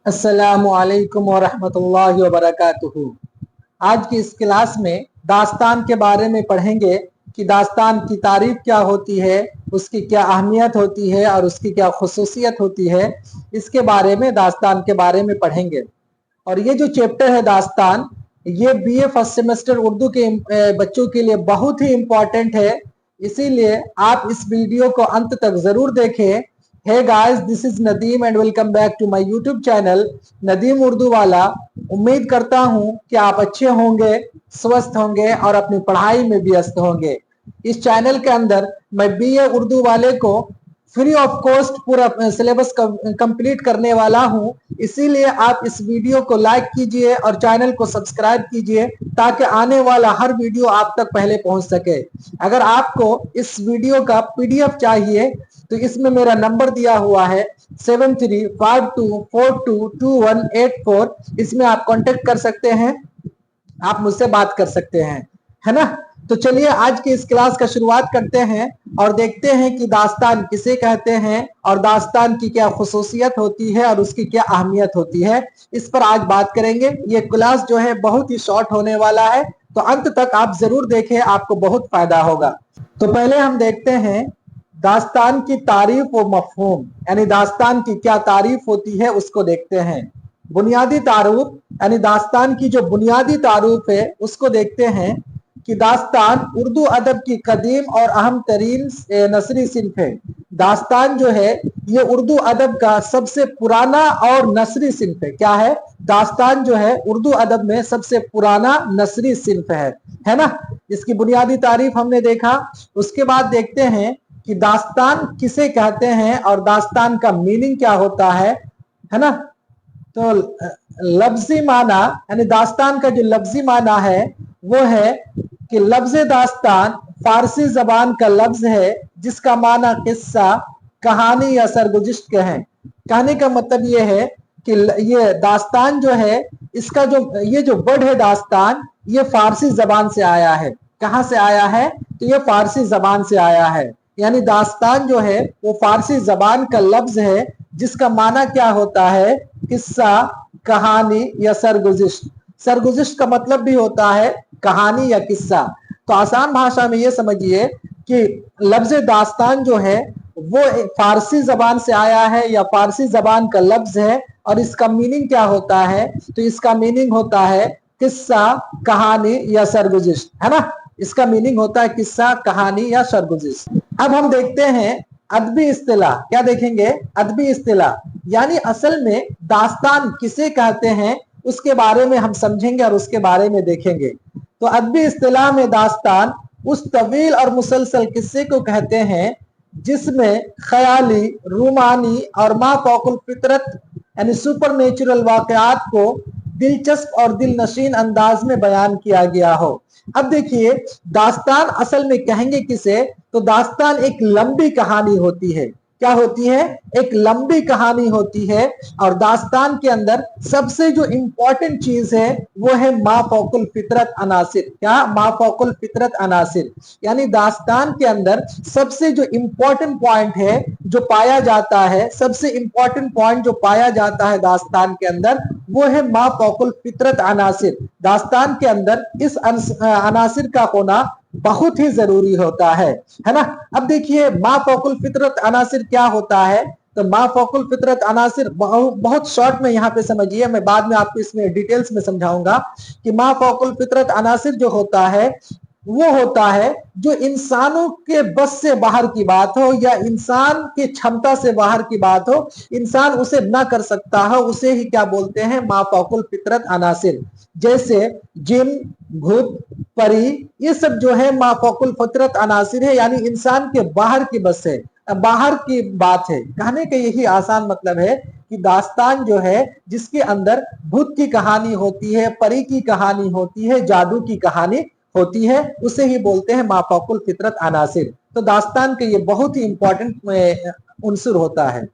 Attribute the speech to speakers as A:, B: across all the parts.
A: अस्सलामु अलैकुम वरहमतुल्लाहि वबरकातुहू। आज की इस क्लास में दास्तान के बारे में पढ़ेंगे कि दास्तान की तारीफ क्या होती है, उसकी क्या अहमियत होती है और उसकी क्या खुसूसियत होती है। इसके बारे में दास्तान के बारे में पढ़ेंगे। और ये जो चैप्टर है दास्तान, ये बीए फर्स्ट सेमेस्टर उर्दू के बच्चों के लिए बहुत ही इम्पोर्टेंट है। इसीलिए आप इस वीडियो को अंत तक जरूर देखें। Hey guys, this is Nadeem and welcome back to my YouTube channel Nadeem Urdu वाला। उम्मीद करता हूँ कि आप अच्छे होंगे, स्वस्थ होंगे और अपनी पढ़ाई में व्यस्त होंगे। इस चैनल के अंदर मैं बीए उर्दू वाले को फ्री ऑफ कॉस्ट पूरा सिलेबस कंप्लीट करने वाला हूं। इसीलिए आप इस वीडियो को लाइक कीजिए और चैनल को सब्सक्राइब कीजिए ताकि आने वाला हर वीडियो आप तक पहले पहुंच सके। अगर आपको इस वीडियो का पीडीएफ चाहिए तो इसमें मेरा नंबर दिया हुआ है 7352422184। इसमें आप कांटेक्ट कर सकते हैं, आप मुझसे बात कर सकते हैं, है ना। तो चलिए आज की इस क्लास का शुरुआत करते हैं और देखते हैं कि दास्तान किसे कहते हैं और दास्तान की क्या खुसूसियत होती है और उसकी क्या अहमियत होती है। इस पर आज बात करेंगे। ये क्लास जो है बहुत ही शॉर्ट होने वाला है, तो अंत तक आप जरूर देखें, आपको बहुत फायदा होगा। तो पहले हम देखते हैं दास्तान की तारीफ व मफहूम, यानी दास्तान की क्या तारीफ होती है उसको देखते हैं। बुनियादी तारुफ यानी दास्तान की जो बुनियादी तारुफ है उसको देखते हैं कि दास्तान उर्दू अदब की कदीम और अहम तरीन नसरी सिन्फ है। दास्तान जो है ये उर्दू अदब का सबसे पुराना और नसरी सिन्फ है। क्या है? दास्तान जो है उर्दू अदब में सबसे पुराना नसरी सिन्फ है ना। इसकी बुनियादी तारीफ हमने देखा। उसके बाद देखते हैं कि दास्तान किसे कहते हैं और दास्तान का मीनिंग क्या होता है ना। तो लफ्जी माना यानी दास्तान का जो लफ्जी माना है वो है कि लफ्ज दास्तान फारसी जबान का लफ्ज है जिसका माना किस्सा, कहानी या सरगुजिश्त के हैं। कहने का मतलब ये है कि ये दास्तान जो है इसका ये जो वर्ड है दास्तान, ये फारसी जबान से आया है। कहाँ से आया है? तो ये फारसी जबान से आया है। यानी दास्तान जो है वो फारसी जबान का लफ्ज है जिसका माना क्या होता है? किस्सा, कहानी या सरगुजिश्त। सरगुजिश्त का मतलब भी होता है कहानी या किस्सा। तो आसान भाषा में ये समझिए कि लफ्ज दास्तान जो है वो फारसी जबान से आया है या फारसी जबान का लफ्ज है। और इसका मीनिंग क्या होता है? तो इसका मीनिंग होता है किस्सा, कहानी या सरगुजिश्त, है ना। इसका मीनिंग होता है किस्सा, कहानी या सरगुजिश्त। अब हम देखते हैं अदबी इस्तिलाह। क्या देखेंगे? अदबी इस्तिलाह यानी असल में दास्तान किसे कहते हैं उसके बारे में हम समझेंगे और उसके बारे में देखेंगे। तो अदबी इस्तिलाह में दास्तान उस तवील और मुसलसल किस्से को कहते हैं जिसमें ख्याली, रूमानी और मा फौकुल फितरत यानी सुपर नेचुरल वाकयात को दिलचस्प और दिलनशीन अंदाज में बयान किया गया हो। अब देखिए दास्तान असल में कहेंगे किसे? तो दास्तान एक लंबी कहानी होती है। क्या होती है? एक लंबी कहानी होती है। और दास्तान के अंदर सबसे जो इंपॉर्टेंट चीज है वो है मा फौकुल फितरत अनासिर। क्या? मा फौकुल फितरत अनासिर यानी दास्तान के अंदर सबसे जो इंपॉर्टेंट पॉइंट है जो पाया जाता है, सबसे इंपॉर्टेंट पॉइंट जो पाया जाता है दास्तान के अंदर वो है मा फौकुल फितरत अनासिर। दास्तान के अंदर इस अनासिर का होना बहुत ही जरूरी होता है ना। अब देखिए मा फौकुल फितरत अनासिर क्या होता है? तो मा फौकुल फितरत अनासिर बहुत शॉर्ट में यहाँ पे समझिए, मैं बाद में आपको इसमें डिटेल्स में समझाऊंगा कि मा फौकुल फितरत अनासिर जो होता है वो होता है जो इंसानों के बस से बाहर की बात हो या इंसान की क्षमता से बाहर की बात हो, इंसान उसे ना कर सकता हो, उसे ही क्या बोलते हैं? मा फौकुल फितरत अनासिर। जैसे जिन, भूत, परी, ये सब जो है मा फौकुल फितरत अनासिर है, यानी इंसान के बाहर की बस है, बाहर की बात है। कहने का यही आसान मतलब है कि दास्तान जो है जिसके अंदर भूत की कहानी होती है, परी की कहानी होती है, जादू की कहानी होती है, उसे ही बोलते हैं मा फौकुल फितरत अनासिर। तो दास्तान के ये बहुत ही इंपॉर्टेंट उनसुर होता है।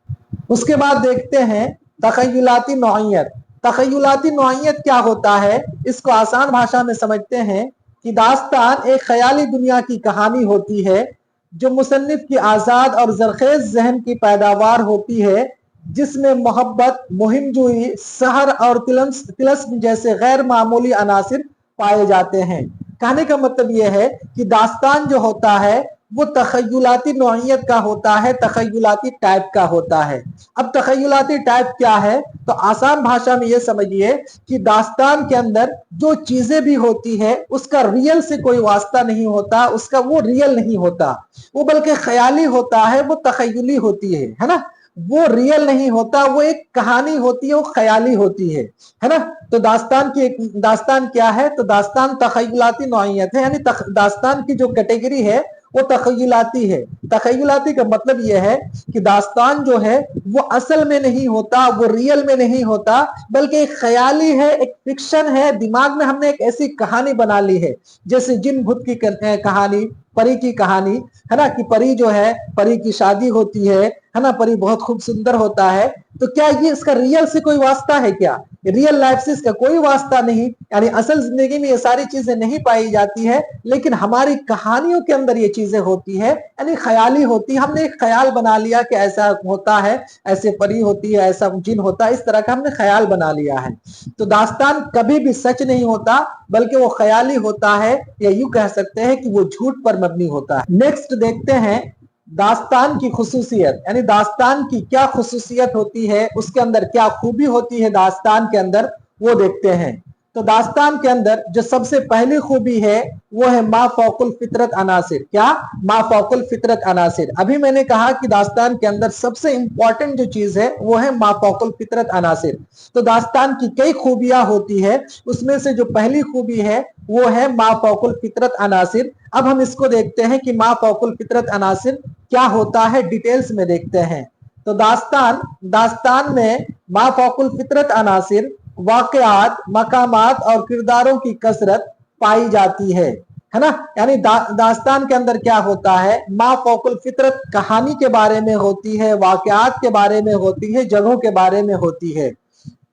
A: उसके बाद देखते हैं तखय्युलाती नौइयत। तखय्युलाती नौइयत क्या होता है? इसको आसान भाषा में समझते हैं कि दास्तान एक ख्याली दुनिया की कहानी होती है जो मुसन्निफ की आजाद और जरखेज जहन की पैदावार होती है। जिसमें मोहब्बत, मुहिमजोई, सहर और तिलस्म जैसे गैर मामूली अनासिर पाए जाते हैं। कहने का मतलब यह है कि दास्तान जो होता है वो तखय्युलाती नौइयत का होता है, तखय्युलाती टाइप का होता है। अब तखय्युलाती टाइप क्या है, तो आसान भाषा में ये समझिए कि दास्तान के अंदर जो चीजें भी होती है उसका रियल से कोई वास्ता नहीं होता, उसका वो रियल नहीं होता, वो बल्कि ख्याली होता है, वो तखय्युली होती है ना, वो रियल नहीं होता, वो एक कहानी होती है, वो ख्याली होती है ना। तो दास्तान क्या है, तो दास्तान तखय्युलाती नौइयत है, यानी दास्तान की जो कैटेगरी है वो तखय्युलाती है। तखय्युलाती का मतलब यह है कि दास्तान जो है वो असल में नहीं होता, वो रियल में नहीं होता, बल्कि एक ख्याली है, एक फिक्शन है, दिमाग में हमने एक ऐसी कहानी बना ली है, जैसे जिन भूत की कहानी, परी की कहानी, है ना, कि परी जो है, परी की शादी होती है ना, परी बहुत खूब सुंदर होता है। तो क्या ये इसका रियल से कोई वास्ता है क्या? रियल लाइफ से इसका कोई वास्ता नहीं, यानी असल जिंदगी में ये सारी चीजें नहीं पाई जाती है, लेकिन हमारी कहानियों के अंदर ये चीजें होती है, यानी ख्याली होती है। हमने एक ख्याल बना लिया कि ऐसा होता है, ऐसे परी होती है, ऐसा जिन होता है, इस तरह का हमने ख्याल बना लिया है। तो दास्तान कभी भी सच नहीं होता, बल्कि वो ख्याली होता है, या यूं कह सकते हैं कि वो झूठ पर मबनी होता है। नेक्स्ट देखते हैं दास्तान की खुसूसियत, यानी दास्तान की क्या खुसूसियत होती है, उसके अंदर क्या खूबी होती है दास्तान के अंदर, वो देखते हैं। तो दास्तान के अंदर जो सबसे पहली खूबी है वो है मा फौकुल फितरत अनासिर। क्या? मा फौकुल फितरत अनासिर। अभी मैंने कहा कि दास्तान के अंदर सबसे इंपॉर्टेंट जो चीज है वो है मा फौकुल फितरत अनासिर। तो दास्तान की कई खूबियां होती है, उसमें से जो पहली खूबी है वो है मा फौकुल फितरत अनासिर। अब हम इसको देखते हैं कि मा फौकुल फितरत अनासिर क्या होता है, डिटेल्स में देखते हैं। तो दास्तान में मा फौकुल फितरत अनासिर वाकयात, मकामात और किरदारों की कसरत पाई जाती है ना। यानी दास्तान के अंदर क्या होता है, मा फौकुल फितरत कहानी के बारे में होती है, वाकयात के बारे में होती है, जगहों के बारे में होती है।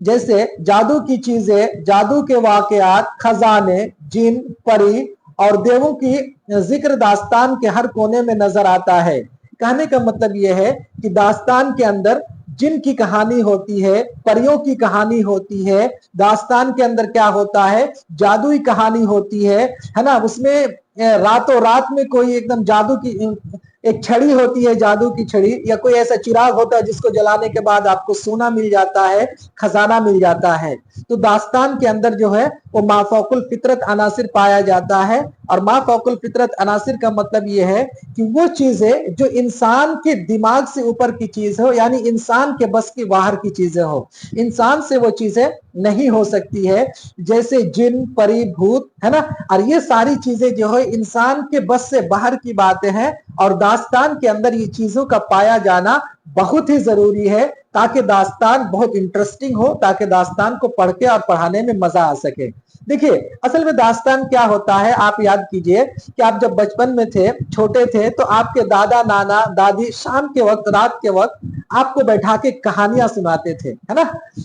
A: जैसे जादू की चीजें, जादू के वाकयात, खजाने, जिन, परी और देवों की जिक्र दास्तान के हर कोने में नजर आता है। कहने का मतलब यह है कि दास्तान के अंदर जिन की कहानी होती है, परियों की कहानी होती है, दास्तान के अंदर क्या होता है, जादुई कहानी होती है ना। उसमें रातों रात में कोई एकदम जादू की एक छड़ी होती है, जादू की छड़ी, या कोई ऐसा चिराग होता है जिसको जलाने के बाद आपको सोना मिल जाता है, खजाना मिल जाता है। तो दास्तान के अंदर जो है वो मा फौकुल फितरत अनासिर पाया जाता है। और मा फौकुल फितरत अनासिर का मतलब ये है कि वो चीजें जो इंसान के दिमाग से ऊपर की चीज हो, यानी इंसान के बस की बाहर की चीजें हो, इंसान से वो चीजें नहीं हो सकती है, जैसे जिन, परी, भूत, है ना। और ये सारी चीजें जो है इंसान के बस से बाहर की बातें हैं, और दास्तान के अंदर ये चीजों का पाया जाना बहुत ही जरूरी है, ताकि दास्तान बहुत इंटरेस्टिंग हो, ताकि दास्तान को पढ़ के और पढ़ाने में मजा आ सके। देखिए, असल में दास्तान क्या होता है, आप याद कीजिए कि आप जब बचपन में थे, छोटे थे, तो आपके दादा, नाना, दादी शाम के वक्त, रात के वक्त आपको बैठा के कहानियां सुनाते थे, है ना।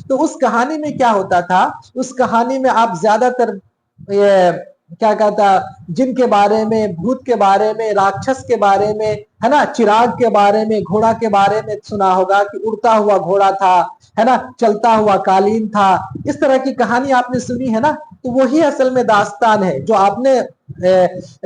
A: तो उस कहानी में क्या होता था, उस कहानी में आप ज्यादातर ये क्या कहता, जिन के बारे में, भूत के बारे में, राक्षस के बारे में, है ना, चिराग के बारे में, घोड़ा के बारे में सुना होगा कि उड़ता हुआ घोड़ा था, है ना, चलता हुआ कालीन था, इस तरह की कहानी आपने सुनी है ना। तो वही असल में दास्तान है जो आपने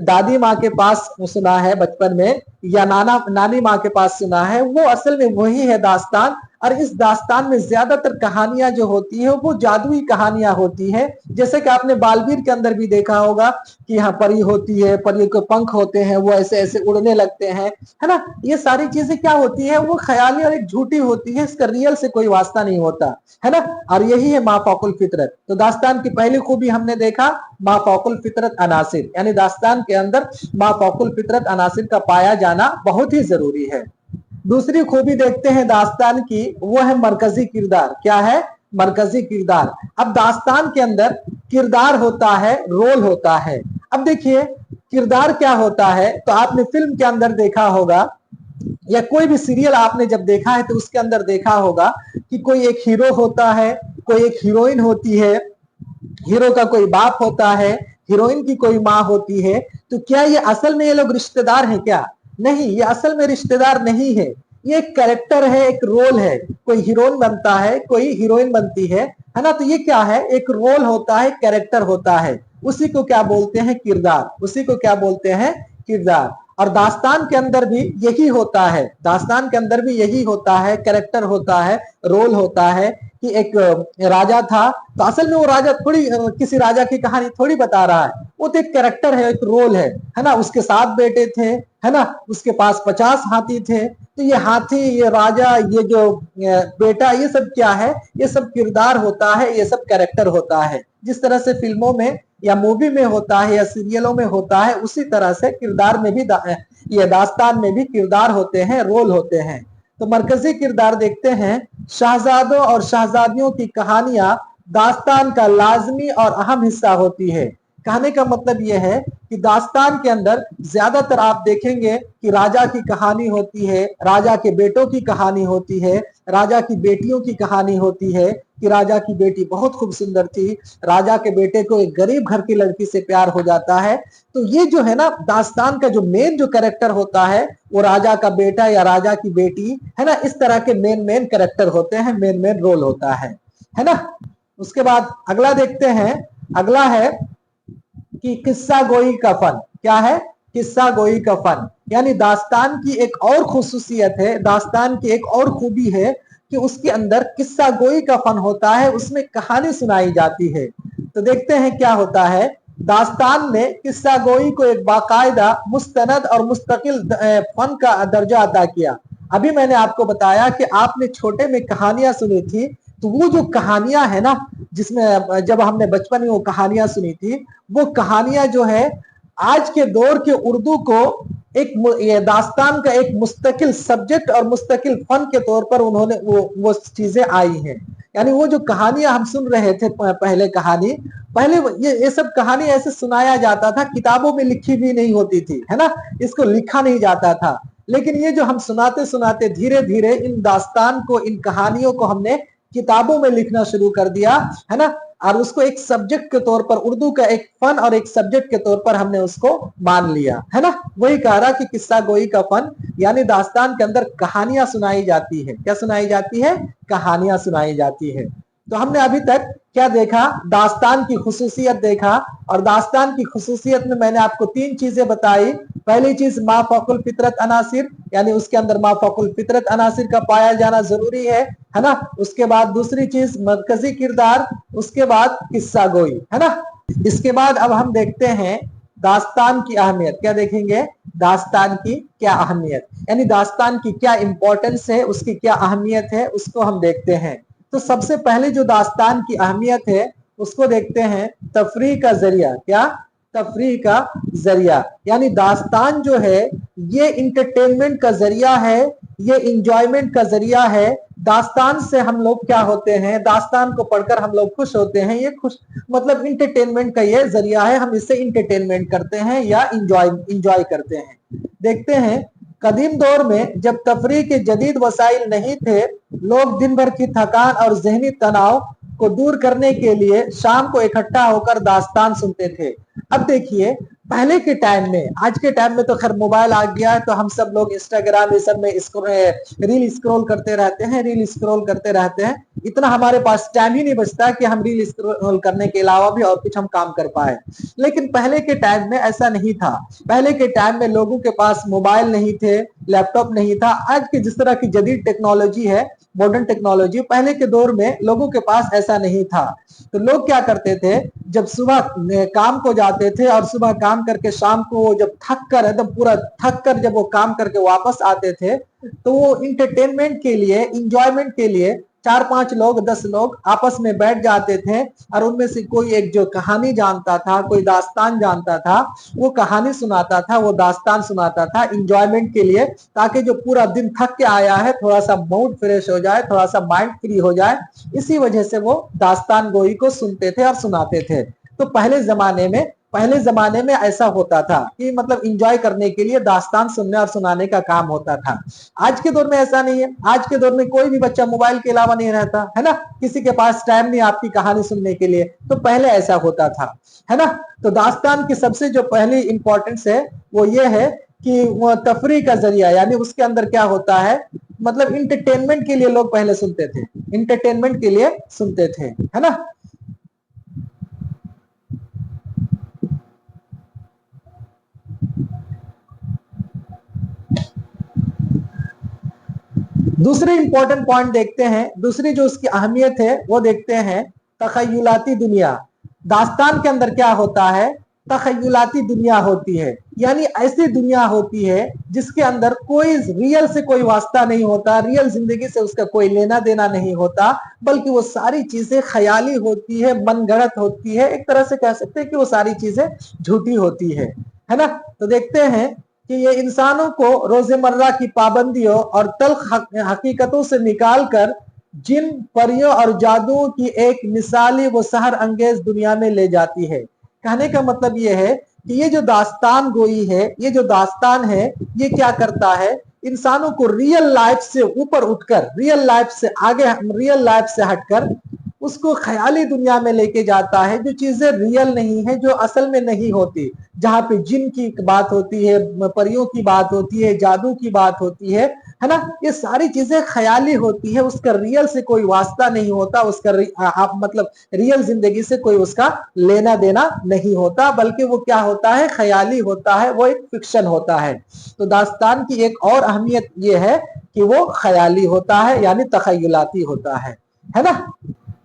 A: दादी माँ के पास सुना है बचपन में, या नानी माँ के पास सुना है, वो असल में वही है दास्तान। और इस दास्तान में ज्यादातर कहानियां जो होती है वो जादुई कहानियां होती है। जैसे कि आपने बालवीर के अंदर भी देखा होगा कि यहाँ परी होती है, परी के पंख होते हैं, वो ऐसे ऐसे उड़ने लगते हैं, है ना। ये सारी चीजें क्या होती है, वो ख्याली और एक झूठी होती है, इसका रियल से कोई वास्ता नहीं होता, है ना। और यही है मा फौकुल फितरत। तो दास्तान की पहली खूबी हमने देखा, मा फौकुल फितरत अनासिर, यानी दास्तान के अंदर मा फौकुल फितरत अनासिर का पाया जाना बहुत ही जरूरी है। दूसरी खूबी देखते हैं दास्तान की, वो है मरकजी किरदार। क्या है? मरकजी किरदार। अब दास्तान के अंदर किरदार होता है, रोल होता है। अब देखिए किरदार क्या होता है, तो आपने फिल्म के अंदर देखा होगा, या कोई भी सीरियल आपने जब देखा है तो उसके अंदर देखा होगा कि कोई एक हीरो होता है, कोई एक हीरोइन होती है, हीरो का कोई बाप होता है, हीरोइन की कोई माँ होती है। तो क्या ये असल में ये लोग रिश्तेदार हैं क्या? नहीं, ये असल में रिश्तेदार नहीं है। ये एक कैरेक्टर है, एक रोल है। कोई हीरोइन बनता है, कोई हीरोइन बनती है ना, तो ये क्या है, एक रोल होता है, कैरेक्टर होता है, उसी को क्या बोलते हैं, किरदार। उसी को क्या बोलते हैं, किरदार। और दास्तान के अंदर भी यही होता है, दास्तान के अंदर भी यही होता है, कैरेक्टर होता है, रोल होता है कि एक राजा था, तो असल में वो राजा थोड़ी किसी राजा की कहानी थोड़ी बता रहा है, वो तो एक कैरेक्टर है, एक रोल है ना। उसके 7 बेटे थे, है ना, उसके पास 50 हाथी थे। तो ये हाथी, ये राजा, ये जो बेटा, ये सब क्या है, ये सब किरदार होता है, ये सब कैरेक्टर होता है। जिस तरह से फिल्मों में या मूवी में होता है या सीरियलों में होता है, उसी तरह से किरदार में भी ये दास्तान में भी किरदार होते हैं, रोल होते हैं। तो मरकजी किरदार देखते हैं, शहजादों और शहजादियों की कहानियां दास्तान का लाजमी और अहम हिस्सा होती है। कहने का मतलब यह है कि दास्तान के अंदर ज्यादातर आप देखेंगे कि राजा की कहानी होती है, राजा के बेटों की कहानी होती है, राजा की बेटियों की कहानी होती है कि राजा की बेटी बहुत खूब सुंदर थी, राजा के बेटे को एक गरीब घर की लड़की से प्यार हो जाता है। तो ये जो है ना, दास्तान का जो मेन जो कैरेक्टर होता है, वो राजा का बेटा या राजा की बेटी, है ना। इस तरह के मेन कैरेक्टर होते हैं, मेन रोल होता है ना। उसके बाद अगला देखते हैं, अगला है कि किस्सा गोई का फन। क्या है, किस्सा गोई का फन, यानी दास्तान की एक और खुसूसियत है, दास्तान की एक और खूबी है कि उसके अंदर किस्सा गोई का फन होता है, उसमें कहानी सुनाई जाती है। तो देखते हैं क्या होता है। दास्तान ने किस्सा गोई को एक बाकायदा मुस्तनद और मुस्तकिल फन का दर्जा अता किया। अभी मैंने आपको बताया कि आपने छोटे में कहानियां सुनी थी, तो वो जो कहानियां है ना, जिसमें जब हमने बचपन में वो कहानियां सुनी थी, वो कहानियां जो है आज के दौर के उर्दू को एक ये दास्तान का एक मुस्तकिल सब्जेक्ट और मुस्तकिल फन के तौर पर उन्होंने वो चीजें आई हैं। यानी वो जो कहानियां हम सुन रहे थे, पहले कहानी, पहले ये सब कहानी ऐसे सुनाया जाता था, किताबों में लिखी भी नहीं होती थी, है ना, इसको लिखा नहीं जाता था। लेकिन ये जो हम सुनाते सुनाते धीरे धीरे इन दास्तान को, इन कहानियों को हमने किताबों में लिखना शुरू कर दिया, है ना। और उसको एक सब्जेक्ट के तौर पर, उर्दू का एक फन और एक सब्जेक्ट के तौर पर हमने उसको मान लिया, है ना। वही कह रहा कि किस्सा गोई का फन, यानी दास्तान के अंदर कहानियां सुनाई जाती है। क्या सुनाई जाती है, कहानियां सुनाई जाती है। तो हमने अभी तक क्या देखा, दास्तान की खुसूसियत देखा। और दास्तान की खुसूसियत में मैंने आपको 3 चीजें बताई। पहली चीज मा फौकुल फितरत अनासिर, यानी उसके अंदर मा फौकुल फितरत अनासिर का पाया जाना जरूरी है ना। उसके बाद दूसरी चीज मरकजी किरदार, उसके बाद किस्सा गोई, है ना। इसके बाद अब हम देखते हैं दास्तान की अहमियत। क्या देखेंगे, दास्तान की क्या अहमियत, यानी दास्तान की क्या इंपॉर्टेंस है, उसकी क्या अहमियत है, उसको हम देखते हैं। तो सबसे पहले जो दास्तान की अहमियत है उसको देखते हैं, तफरीह का जरिया। क्या, तफरीह का जरिया, यानी दास्तान जो है ये इंटरटेनमेंट का जरिया है, ये इंजॉयमेंट का जरिया है। दास्तान से हम लोग क्या होते हैं, दास्तान को पढ़कर हम लोग खुश होते हैं। ये खुश मतलब इंटरटेनमेंट का ये जरिया है, हम इससे इंटरटेनमेंट करते हैं या इंजॉय करते हैं। देखते हैं, कदीम दौर में जब तफरीह के जदीद वसाइल नहीं थे, लोग दिन भर की थकान और जहनी तनाव को दूर करने के लिए शाम को इकट्ठा होकर दास्तान सुनते थे। अब देखिए, पहले के टाइम में, आज के टाइम में तो खैर मोबाइल आ गया है, तो हम सब लोग इंस्टाग्राम ये सब में रील स्क्रॉल करते रहते हैं, रील स्क्रॉल करते रहते हैं। इतना हमारे पास टाइम ही नहीं बचता कि हम रील स्क्रॉल करने के अलावा भी और कुछ हम काम कर पाए। लेकिन पहले के टाइम में ऐसा नहीं था। पहले के टाइम में लोगों के पास मोबाइल नहीं थे, लैपटॉप नहीं था। आज की जिस तरह की जदीद टेक्नोलॉजी है, मॉडर्न टेक्नोलॉजी, पहले के दौर में लोगों के पास ऐसा नहीं था। तो लोग क्या करते थे, जब सुबह काम को जाते थे और सुबह काम करके शाम को जब थक कर, एकदम पूरा थक कर जब वो काम करके वापस आते थे, तो वो इंटरटेनमेंट के लिए, इंजॉयमेंट के लिए 4-5 लोग, 10 लोग आपस में बैठ जाते थे और उनमें से कोई एक जो कहानी जानता था, कोई दास्तान जानता था, वो कहानी सुनाता था, वो दास्तान सुनाता था इंजॉयमेंट के लिए, ताकि जो पूरा दिन थक के आया है थोड़ा सा मूड फ्रेश हो जाए, थोड़ा सा माइंड फ्री हो जाए। इसी वजह से वो दास्तान गोई को सुनते थे और सुनाते थे। तो पहले जमाने में ऐसा होता था कि मतलब इंजॉय करने के लिए दास्तान सुनने और सुनाने का काम होता था। आज के दौर में ऐसा नहीं है। आज के दौर में कोई भी बच्चा मोबाइल के अलावा नहीं रहता, है ना। किसी के पास टाइम नहीं आपकी कहानी सुनने के लिए। तो पहले ऐसा होता था, है ना। तो दास्तान की सबसे जो पहली इंपॉर्टेंस है वो ये है कि वो तफरी का जरिया, यानी उसके अंदर क्या होता है, मतलब इंटरटेनमेंट के लिए लोग पहले सुनते थे, इंटरटेनमेंट के लिए सुनते थे, है ना। दूसरे इंपॉर्टेंट पॉइंट देखते हैं, दूसरी जो उसकी अहमियत है वो देखते हैं, तखय्युलाती दुनिया। दास्तान के अंदर क्या होता है, तखय्युलाती दुनिया होती है, यानी ऐसी दुनिया होती है जिसके अंदर कोई रियल से कोई वास्ता नहीं होता, रियल जिंदगी से उसका कोई लेना देना नहीं होता, बल्कि वो सारी चीजें ख्याली होती है, मनगढ़ंत होती है, एक तरह से कह सकते हैं कि वो सारी चीजें झूठी होती है ना। तो देखते हैं कि ये इंसानों को रोजमर्रा की पाबंदियों और तल्ख हकीकतों से निकालकर जिन परियों और जादुओं की एक मिसाली वो सहर अंगेज दुनिया में ले जाती है। कहने का मतलब ये है कि ये जो दास्तान गोई है, ये जो दास्तान है, ये क्या करता है, इंसानों को रियल लाइफ से ऊपर उठकर, रियल लाइफ से आगे, रियल लाइफ से हटकर उसको ख्याली दुनिया में लेके जाता है, जो चीजें रियल नहीं है, जो असल में नहीं होती, जहां पे जिन की बात होती है, परियों की बात होती है, जादू की बात होती है ना। ये सारी चीजें ख्याली होती है, उसका रियल से कोई वास्ता नहीं होता, उसका आप मतलब रियल जिंदगी से कोई उसका लेना देना नहीं होता, बल्कि वो क्या होता है, ख्याली होता है, वो एक फिक्शन होता है। तो दास्तान की एक और अहमियत ये है कि वो ख्याली होता है, यानी तखय्युलाती होता है ना।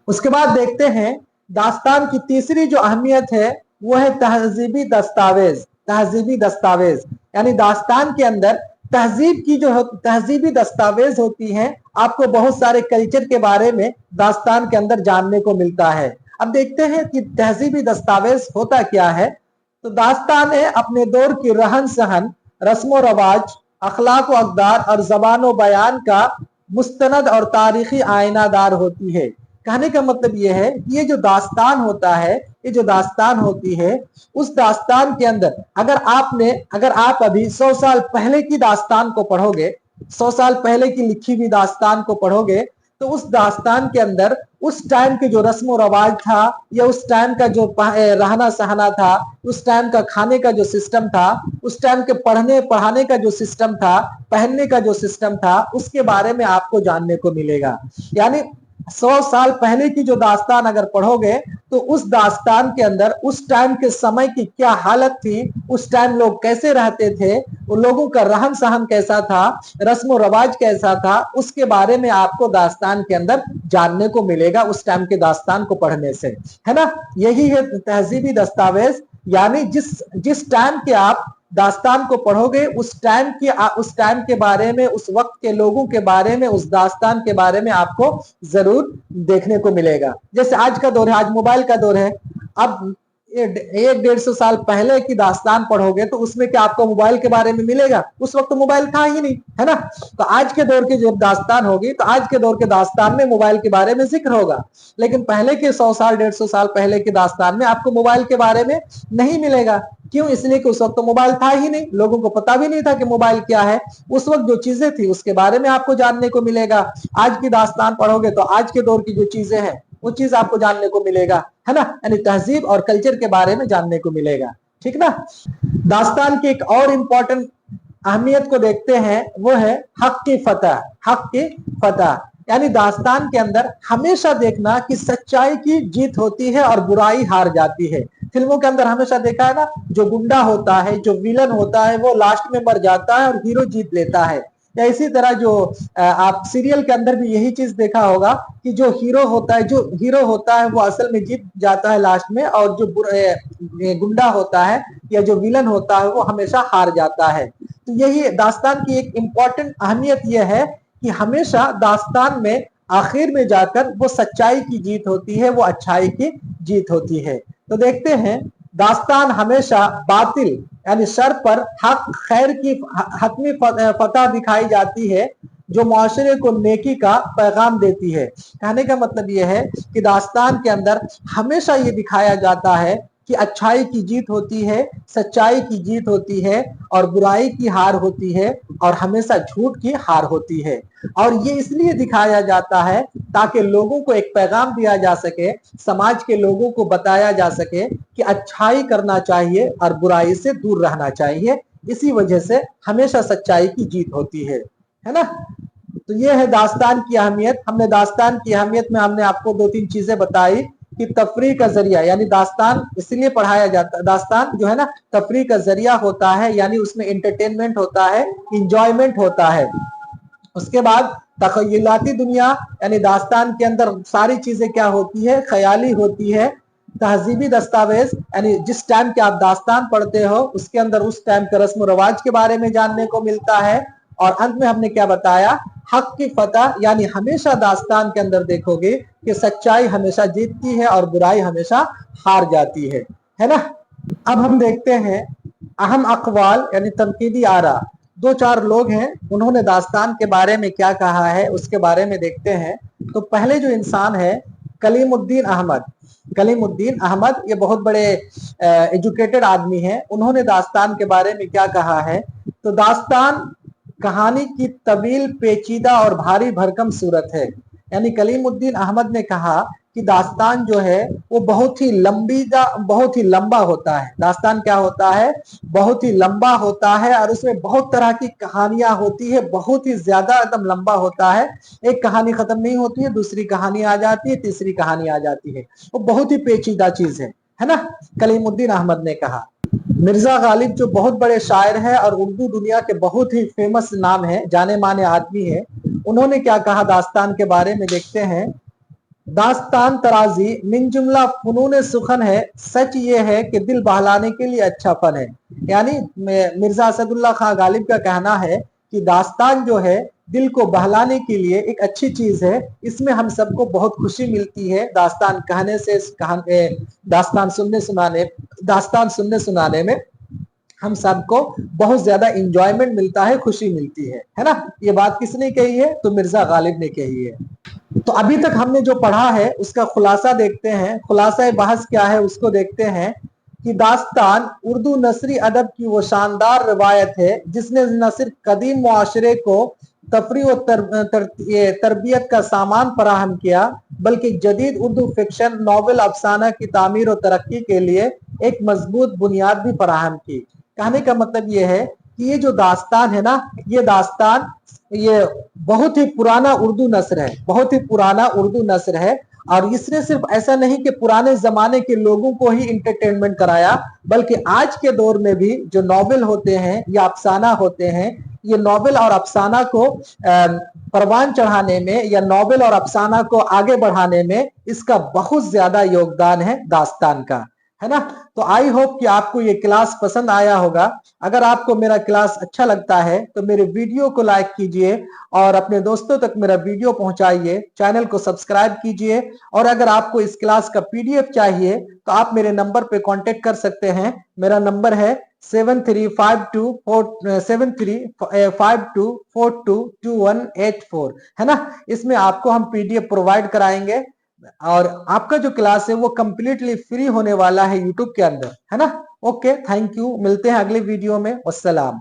A: उसके बाद देखते हैं दास्तान की तीसरी जो अहमियत है वो है तहजीबी दस्तावेज। तहजीबी दस्तावेज यानी दास्तान के अंदर तहजीब की जो तहजीबी दस्तावेज होती हैं, आपको बहुत सारे कल्चर के बारे में दास्तान के अंदर जानने को मिलता है। अब देखते हैं कि तहजीबी दस्तावेज होता क्या है। तो दास्तान है अपने दौर की रहन सहन, रस्म रवाज, अखलाक व अकदार और जबान व बयान का मुस्तनद और तारीखी आयनादार होती है। कहने का मतलब यह है कि ये जो दास्तान होता है, ये जो दास्तान होती है, उस दास्तान के अंदर अगर आप अभी 100 साल पहले की दास्तान को पढ़ोगे, 100 साल पहले की लिखी हुई दास्तान को पढ़ोगे, तो उस दास्तान के अंदर उस टाइम के जो रस्म रवाज था, या उस टाइम का जो रहना सहना था, उस टाइम का खाने का जो सिस्टम था, उस टाइम के पढ़ने पढ़ाने का जो सिस्टम था, पहनने का जो सिस्टम था, उसके बारे में आपको जानने को मिलेगा। यानी 100 साल पहले की जो दास्तान अगर पढ़ोगे, तो उस दास्तान के अंदर उस टाइम के समय की क्या हालत थी, उस टाइम लोग कैसे रहते थे, उन लोगों का रहन सहन कैसा था, रस्म रवाज कैसा था, उसके बारे में आपको दास्तान के अंदर जानने को मिलेगा उस टाइम के दास्तान को पढ़ने से, है ना। यही है तहजीबी दस्तावेज, यानी जिस टाइम के आप दास्तान को पढ़ोगे, उस टाइम के बारे में, उस वक्त के लोगों के बारे में, उस दास्तान के बारे में आपको जरूर देखने को मिलेगा। जैसे आज का दौर है, आज मोबाइल का दौर है। अब 100-150 साल पहले की दास्तान पढ़ोगे तो उसमें क्या आपको मोबाइल के बारे में मिलेगा? उस वक्त तो मोबाइल था ही नहीं, है ना। तो आज के दौर की जब दास्तान होगी, तो आज के दौर के दास्तान में मोबाइल के बारे में जिक्र होगा, लेकिन पहले के 100 साल 150 साल पहले की दास्तान में आपको मोबाइल के बारे में नहीं मिलेगा। क्यों? इसलिए कि उस वक्त तो मोबाइल था ही नहीं, लोगों को पता भी नहीं था कि मोबाइल क्या है। उस वक्त जो चीजें थी उसके बारे में आपको जानने को मिलेगा। आज की दास्तान पढ़ोगे तो आज के दौर की जो चीजें हैं वो चीज आपको जानने को मिलेगा, है ना। यानी तहजीब और कल्चर के बारे में जानने को मिलेगा, ठीक ना। दास्तान की एक और इंपॉर्टेंट अहमियत को देखते हैं, वो है हक की फतह। हक की फतह यानी दास्तान के अंदर हमेशा देखना कि सच्चाई की जीत होती है और बुराई हार जाती है। फिल्मों के अंदर हमेशा देखा है ना, जो गुंडा होता है, जो विलन होता है, वो लास्ट में मर जाता है और हीरो जीत लेता है। या इसी तरह जो आप सीरियल के अंदर भी यही चीज देखा होगा कि जो हीरो होता है वो असल में जीत जाता है लास्ट में, और जो गुंडा होता है या जो विलन होता है वो हमेशा हार जाता है। तो यही दास्तान की एक इंपॉर्टेंट अहमियत यह है कि हमेशा दास्तान में आखिर में जाकर वो सच्चाई की जीत होती है, वो अच्छाई की जीत होती है। तो देखते हैं दास्तान हमेशा बातिल यानी शर पर हक खैर की हतमी फतह दिखाई जाती है, जो मुआशरे को नेकी का पैगाम देती है। कहने का मतलब यह है कि दास्तान के अंदर हमेशा ये दिखाया जाता है कि अच्छाई की जीत होती है, सच्चाई की जीत होती है, और बुराई की हार होती है, और हमेशा झूठ की हार होती है। और ये इसलिए दिखाया जाता है ताकि लोगों को एक पैगाम दिया जा सके, समाज के लोगों को बताया जा सके कि अच्छाई करना चाहिए और बुराई से दूर रहना चाहिए। इसी वजह से हमेशा सच्चाई की जीत होती है ना। तो ये है दास्तान की अहमियत। हमने दास्तान की अहमियत में हमने आपको 2-3 चीजें बताई कि तफरीह का जरिया, यानी दास्तान इसलिए पढ़ाया जाता है, दास्तान जो है ना तफरीह का जरिया होता है, यानी उसमें एंटरटेनमेंट होता है, इंजॉयमेंट होता है। उसके बाद तखयलाती दुनिया, यानी दास्तान के अंदर सारी चीजें क्या होती है, ख्याली होती है। तहजीबी दस्तावेज, यानी जिस टाइम के आप दास्तान पढ़ते हो उसके अंदर उस टाइम के रस्म रवाज के बारे में जानने को मिलता है। और अंत में हमने क्या बताया, हक की फतह, यानी हमेशा दास्तान के अंदर देखोगे कि सच्चाई हमेशा जीतती है और बुराई हमेशा हार जाती है ना। अब हम देखते हैं अहम अकवाल यानी तनकीदी आरा। 2-4 लोग हैं, उन्होंने दास्तान के बारे में क्या कहा है उसके बारे में देखते हैं। तो पहले जो इंसान है कलीमुद्दीन अहमद। कलीमुद्दीन अहमद ये बहुत बड़े एजुकेटेड आदमी हैं। उन्होंने दास्तान के बारे में क्या कहा है, तो दास्तान कहानी की तवील, पेचीदा और भारी भरकम सूरत है। यानी कलीमुद्दीन अहमद ने कहा कि दास्तान जो है वो बहुत ही लंबा होता है। दास्तान क्या होता है, बहुत ही लंबा होता है और उसमें बहुत तरह की कहानियां होती है, बहुत ही ज्यादा एकदम लंबा होता है। एक कहानी खत्म नहीं होती है, दूसरी कहानी आ जाती है, तीसरी कहानी आ जाती है। वो बहुत ही पेचीदा चीज है ना, कलीमुद्दीन अहमद ने कहा। मिर्जा गालिब जो बहुत बड़े शायर हैं और उर्दू दुनिया के बहुत ही फेमस नाम है, जाने माने आदमी है, उन्होंने क्या कहा दास्तान के बारे में देखते हैं। दास्तान तराजी मिन जुमला फनून सुखन है, सच ये है कि दिल बहलाने के लिए अच्छा फन है। यानी मिर्जा असदुल्ला खां गालिब का कहना है कि दास्तान जो है दिल को बहलाने के लिए एक अच्छी चीज है। इसमें हम सबको बहुत खुशी मिलती है दास्तान कहने से, दास्तान सुनने सुनाने में हम सबको बहुत ज्यादा इंजॉयमेंट मिलता है, खुशी मिलती है ना। ये बात किसने कही है, तो मिर्जा गालिब ने कही है। तो अभी तक हमने जो पढ़ा है उसका खुलासा देखते हैं। खुलासा बहस क्या है उसको देखते हैं कि दास्तान उर्दू नसरी अदब की वो शानदार रिवायत है जिसने न सिर्फ कदीम मुआशरे को तफरी और तरबियत का सामान फराहम किया, बल्कि जदीद उर्दू फिक्शन, नॉवल, अफसाना की तामीर और तरक्की के लिए एक मजबूत बुनियाद भी फराहम की। कहने का मतलब ये है कि ये जो दास्तान है ना, ये दास्तान ये बहुत ही पुराना उर्दू नस्र है, बहुत ही पुराना उर्दू नस्र है। और इसने सिर्फ ऐसा नहीं कि पुराने जमाने के लोगों को ही इंटरटेनमेंट कराया, बल्कि आज के दौर में भी जो नॉवेल होते हैं या अफसाना होते हैं, ये नॉवेल और अफसाना को परवान चढ़ाने में या नॉवेल और अफसाना को आगे बढ़ाने में इसका बहुत ज्यादा योगदान है दास्तान का, है ना। तो आई होप कि आपको ये क्लास पसंद आया होगा। अगर आपको मेरा क्लास अच्छा लगता है तो मेरे वीडियो को लाइक कीजिए और अपने दोस्तों तक मेरा वीडियो पहुंचाइए, चैनल को सब्सक्राइब कीजिए। और अगर आपको इस क्लास का पीडीएफ चाहिए तो आप मेरे नंबर पे कांटेक्ट कर सकते हैं। मेरा नंबर है 7352422184, है ना। इसमें आपको हम पीडीएफ प्रोवाइड कराएंगे और आपका जो क्लास है वो कंप्लीटली फ्री होने वाला है यूट्यूब के अंदर, है ना। ओके, थैंक यू, मिलते हैं अगले वीडियो में। वस्सलाम।